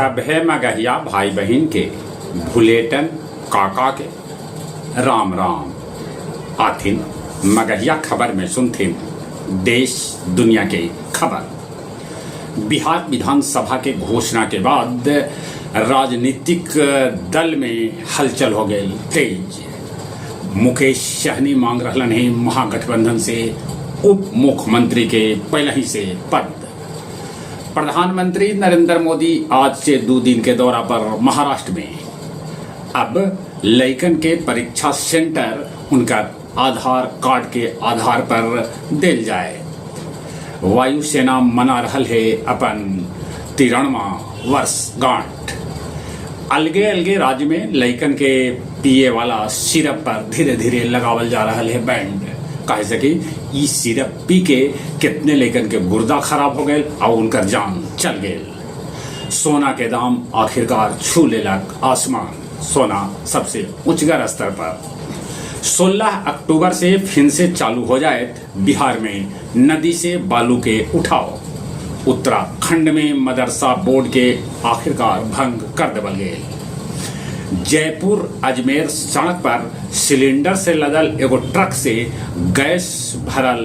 सभे मगहिया भाई बहन के भुलेटन काका के राम राम आथिन मगहिया खबर में सुनथिन देश दुनिया के खबर। बिहार विधानसभा के घोषणा के बाद राजनीतिक दल में हलचल हो गई तेज। मुकेश सहनी मांग रहलन है महागठबंधन से उप मुख्यमंत्री के पहले ही से पद। प्रधानमंत्री नरेंद्र मोदी आज से 2 दिन के दौरा पर महाराष्ट्र में। अब लइकन के परीक्षा सेंटर उनका आधार कार्ड के आधार पर दिल जाए। वायुसेना मना रहल है अपन 93वां वर्षगांठ। अलगे अलगे राज्य में लइकन के पिए वाला सिरप पर धीरे धीरे लगावल जा रहा है बैंड। कहे सके ई सिरप पी के कितने लइकन के गुर्दा खराब हो गए और उनकर जान चल गए। सोना के दाम आखिरकार छू लेलक आसमान। सोना सबसे उच्चगर स्तर पर। 16 अक्टूबर से फिर से चालू हो जाए बिहार में नदी से बालू के उठाव। उत्तराखंड में मदरसा बोर्ड के आखिरकार भंग कर देवल गए। जयपुर अजमेर सड़क पर सिलेंडर से लदल एगो ट्रक से गैस भरल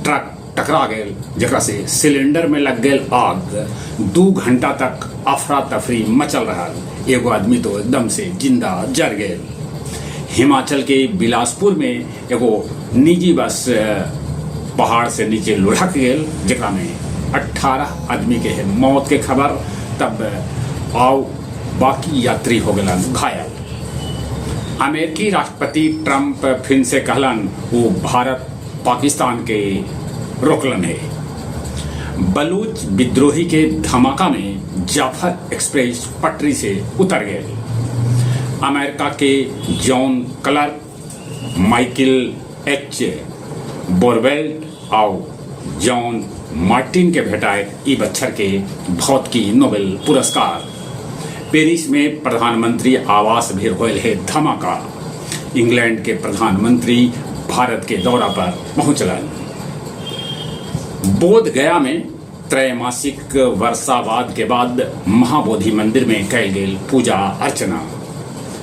ट्रक टकरा गए, जकरा से सिलेंडर में लग गए आग। 2 घंटा तक अफरा तफरी मचल रहा। एगो आदमी तो एकदम से जिंदा जर गए। हिमाचल के बिलासपुर में एगो निजी बस पहाड़ से नीचे लुढ़क गए, जकरा में 18 आदमी के मौत के खबर। तब आओ बाकी यात्री हो गए घायल। अमेरिकी राष्ट्रपति ट्रंप फिर से कहलन वो भारत पाकिस्तान के रोकलन है। बलूच विद्रोही के धमाका में जाफर एक्सप्रेस पटरी से उतर गए। अमेरिका के जॉन क्लार्क, माइकल एच बोरवेल्ट और जॉन मार्टिन के भेटाए ई बच्चर के भौतिकी नोबेल पुरस्कार। पेरिस में प्रधानमंत्री आवास भी होल है धमाका। इंग्लैंड के प्रधानमंत्री भारत के दौरा पर पहुंचलन। बोध गया में त्रैमासिक वर्षावाद के बाद महाबोधि मंदिर में कल गई पूजा अर्चना।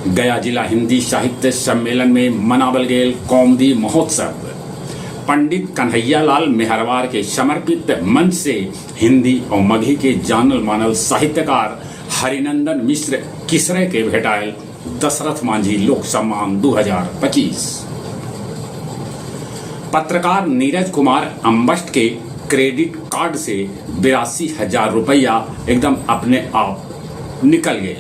गया जिला हिंदी साहित्य सम्मेलन में मनावल गए कौमुदी महोत्सव। पंडित कन्हैयालाल मेहरवार के समर्पित मंच से हिंदी और मगही के जानल मानल साहित्यकार हरिनंदन मिश्र किसरे के भेटायल दशरथ मांझी लोक सम्मान 2025। पत्रकार नीरज कुमार अम्बस्ट के क्रेडिट कार्ड से 82,000 रुपया एकदम अपने आप निकल गए।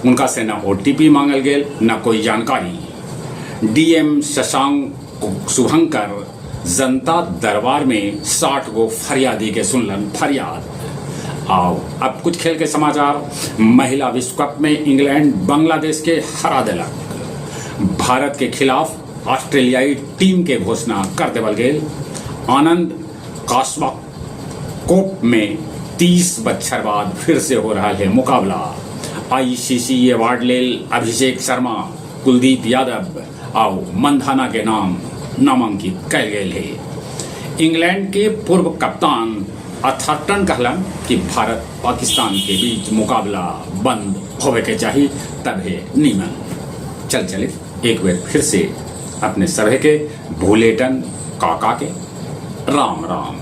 उनका से न OTP मांगल गए न कोई जानकारी। डीएम शशांक शुभंकर जनता दरबार में 60 गो फरियादी के सुनलन फरियाद। आओ अब कुछ खेल के समाचार। महिला विश्व कप में इंग्लैंड बांग्लादेश के हरा दिलक। भारत के खिलाफ ऑस्ट्रेलियाई टीम के घोषणा कर देवल गए। आनंद कास्बा कोप में 30 बछर बाद फिर से हो रहा है मुकाबला। ICC अवार्ड लेल अभिषेक शर्मा, कुलदीप यादव और मंधाना के नाम नामांकित कल गए है। इंग्लैंड के पूर्व कप्तान अथर्टन कहलन कि भारत पाकिस्तान के बीच मुकाबला बंद होवे के चाहिए, तब है नीमन। चले एक बार फिर से अपने सभे के भूलेटन काका के राम राम।